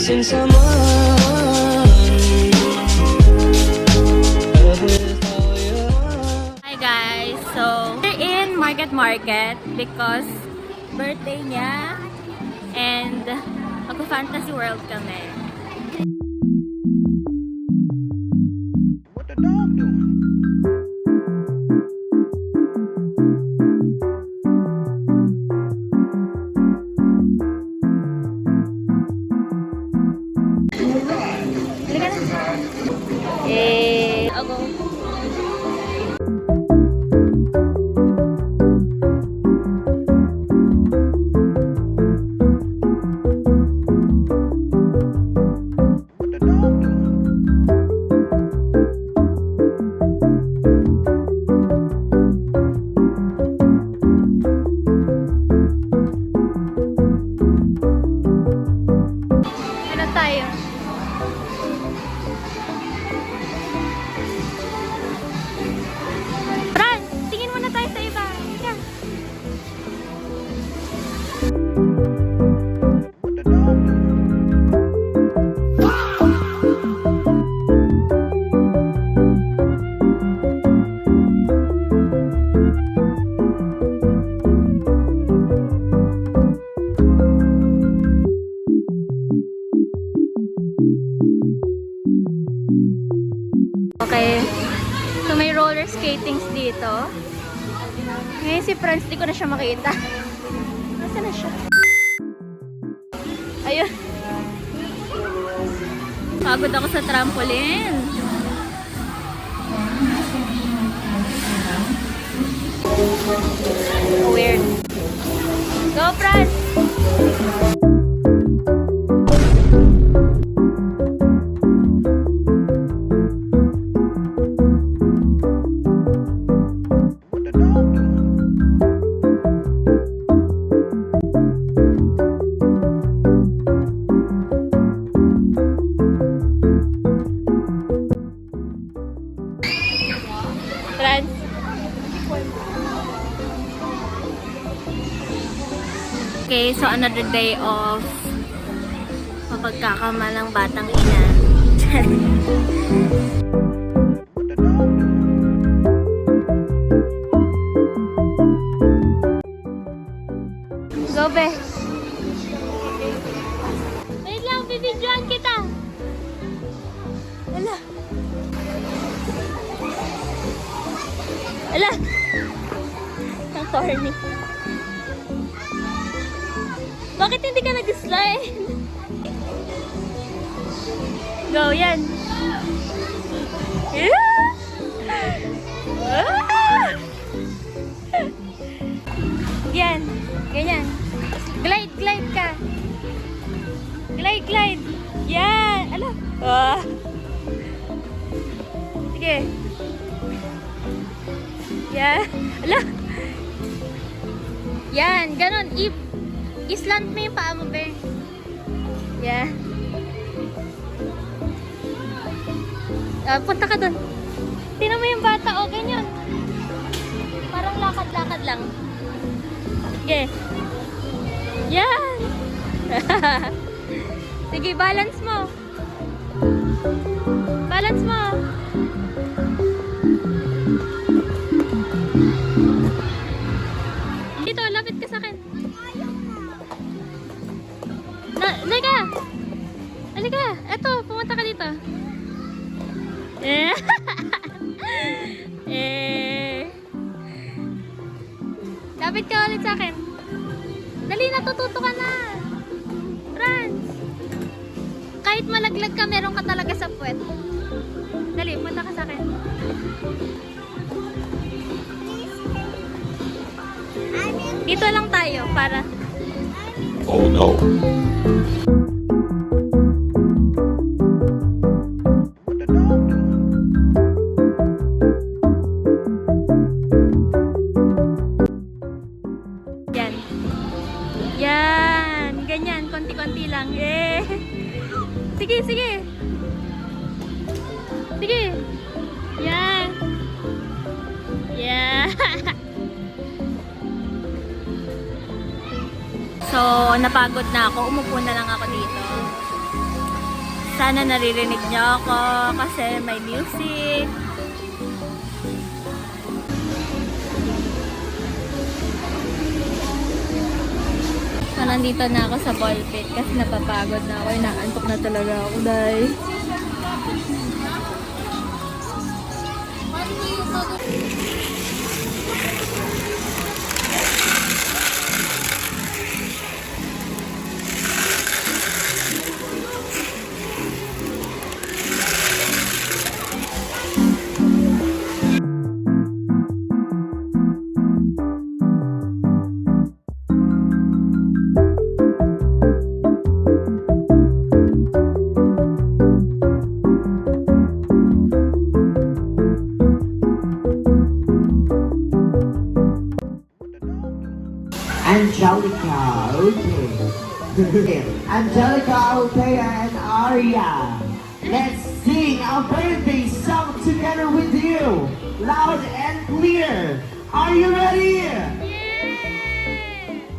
missing someone. Hi guys, so we're in Market because birthday niya and magpa-Fantasy World kami. What the dog doing? Ako. What the dog doing? Ano tayo? Fran, tingin muna tayo sa iba. Halika. What the dog doing? Okay. So may roller skatings dito. Ngayon si Franz, di ko na siya makita. Nasaan na siya? Ayun. Pagod ako sa trampoline. Weird. Go, Franz! What the dog doing? Franz. Okay, so another day of mapagkakamalang batang ina. What the dog doing? Go, be. Wait lang, bibidyoan kita. Ala. Ala. Ang corny. Bakit hindi ka nag-slide? Go, yan. Yan. Ganyan. Glide, glide ka. Glide, glide. Yan. Ala. Ah. Sige. Yan. Ala. Yan. Ganon. Islant mo yung paa mo, be. Yan. Punta ka dun. Tingnan mo yung bata. O, ganyan. Parang lakad-lakad lang. Sige. Yan. Sige, balance mo. Balance mo. Dito, lapit ka sa akin. Halika. Halika. Eto, pumunta ka dito. Lapit ka ulit sa akin. Dali, natututo ka na. Franz. Kahit malaglag ka, meron ka talaga sa puwet. Dali, punta ka sa akin. Dito lang tayo para... Oh no. What the dog doing? Yan. Yan. Ganyan. Konti-konti lang. Eh. Sige, sige. Sige. Yan. Yan. So, napagod na ako. Umupo na lang ako dito. Sana naririnig niyo ako kasi may music. So, nandito na ako sa ball pit kasi napapagod na ako. Inaantok na talaga ako dahil. Angelica, okay. Angelica, Althea, and Aria. Let's sing our birthday song together with you. Loud and clear. Are you ready?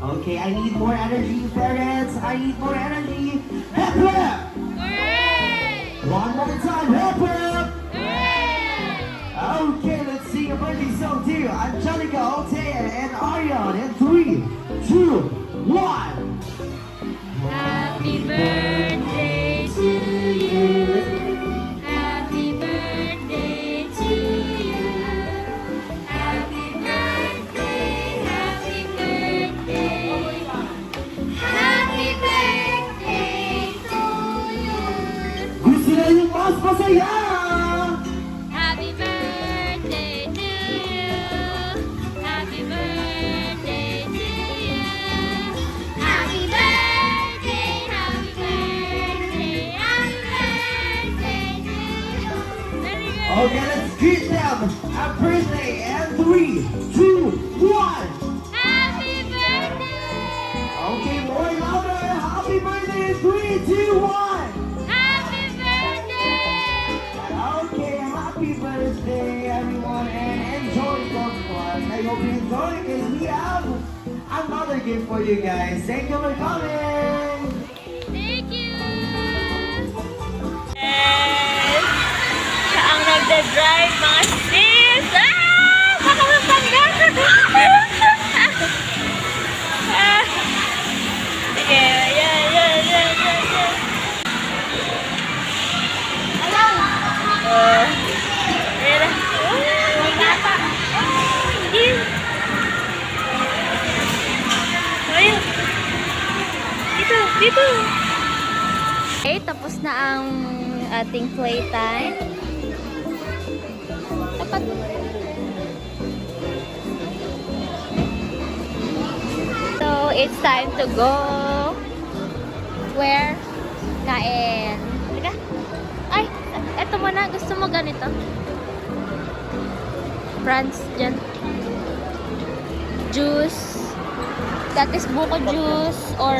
Okay, I need more energy, parents. I need more energy. Hip hip! One more time, hip hip! Okay, let's sing a birthday song to you. Angelica, Althea, and Arion in 3, 2, 1. Happy birthday to you. Happy birthday to you. Happy birthday, happy birthday. Happy birthday to you. Gusto na yung mas masaya! Happy birthday to you. Happy birthday to you. Happy birthday, happy birthday, happy birthday to you. Very good. Okay, let's greet them. Happy birthday and 3, 2, 1. Happy birthday. Okay, more louder. Happy birthday in 3, 2, 1. Happy birthday. Okay, happy birthday everyone and enjoy those fun. I hope you enjoy because we have another gift for you guys. Thank you for coming. Thank you. Yes. Siya ang nagda-drive, mga sis. Ah! Baka mapangga. Ah. Sige, yan. Oh. Mira. May bata. Ayun. Ayun. Dito. Okay, tapos na ang ating playtime. Tapat. So, it's time to go. Where? Kain. Teka. Ay, eto muna. Gusto mo ganito? France dyan. Juice. That is buko juice or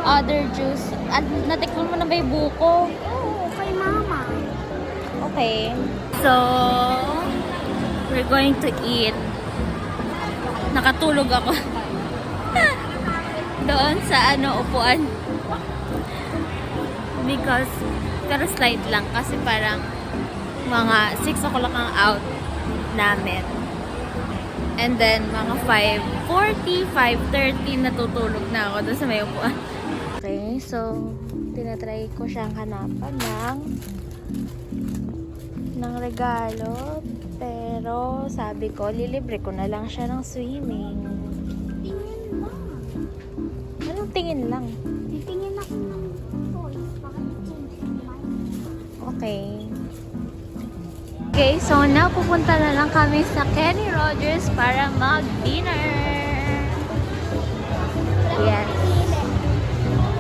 other juice. Natikman mo na ba yung buko? Oo, kay mama. Okay. So, we're going to eat. Nakatulog ako. Doon sa upuan. Because, pero slight lang. Kasi parang mga 6 o'clock ang out namin. And then, mga 5:40, 5:30 natutulog na ako doon sa may upuan. Okay, so, tinatry ko siyang hanapan ng regalo. Pero, sabi ko, lilibre ko na lang siya ng swimming. Tingin mo. Anong tingin lang? Titingin ako ng toys. Baka change your mind. Okay. Okay, so now pupunta na lang kami sa Kenny Rogers para mag-dinner. Yes.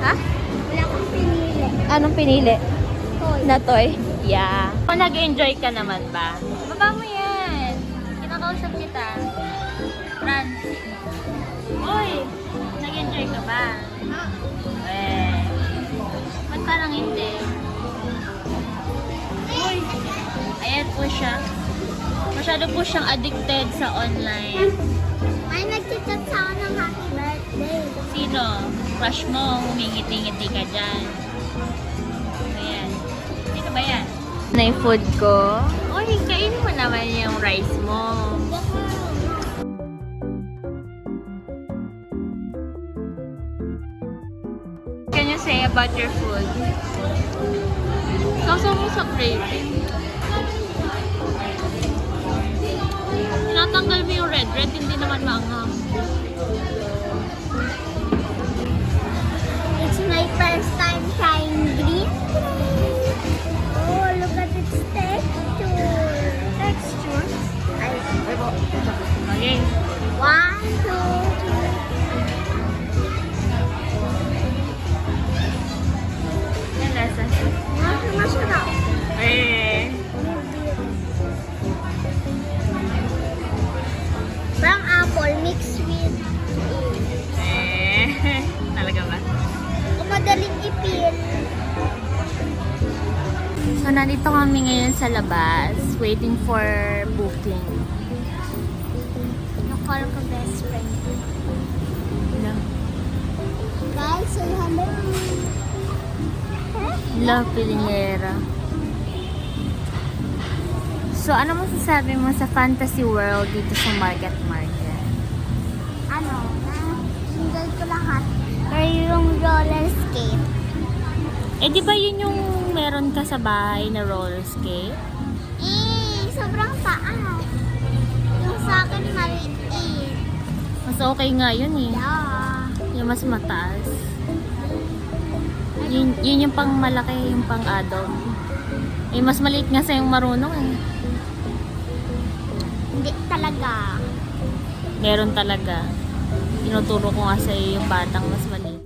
Ha? Wala akong pinili. Anong pinili? Toy. Na toy? Yeah. Kung nag-enjoy ka naman ba? Baba mo yan. Kinakausap kita. Franz. Uy! Nag-enjoy ka ba? Eh. Ba't parang hindi? Uy! Ayan po siya. Masyado po siyang addicted sa online. May nagchat sa akin ng happy birthday. Sino? Crush mo, humingiti-ngiti ka dyan. Ayan. ba yan? Na yung food ko. Uy, kainin mo naman yung rice mo. Can you say about your food? Sausaw mo sa gravy. Tinatanggal mo yung red. Red hindi naman maanghang. It's my first time trying green. Oh, look at its texture. Texture? Okay. 1, 2, 3. Yan lasa. Masarap. Eh. Parang apple mixed with Talaga ba? kung madaling ipil. So, nandito kami ngayon sa labas, waiting for booking. Nakala ko best friend. No. Guys, say hello. La Pilingera. So, ano masasabi mo sa Fantasy World dito sa Market? Ano, enjoy ko lahat. Pero yung roller skate. Eh, di ba yun yung meron ka sa bahay na roller skate? Sobrang taas. Yung sa akin maliit. Mas okay nga yun eh. Yeah. Yung mas mataas. Yun yung pang malaki, yung pang adult. Eh, mas maliit nga sa yung marunong eh. Hindi talaga. Meron talaga. Tinuturo ko nga sa iyo yung batang mas maliit.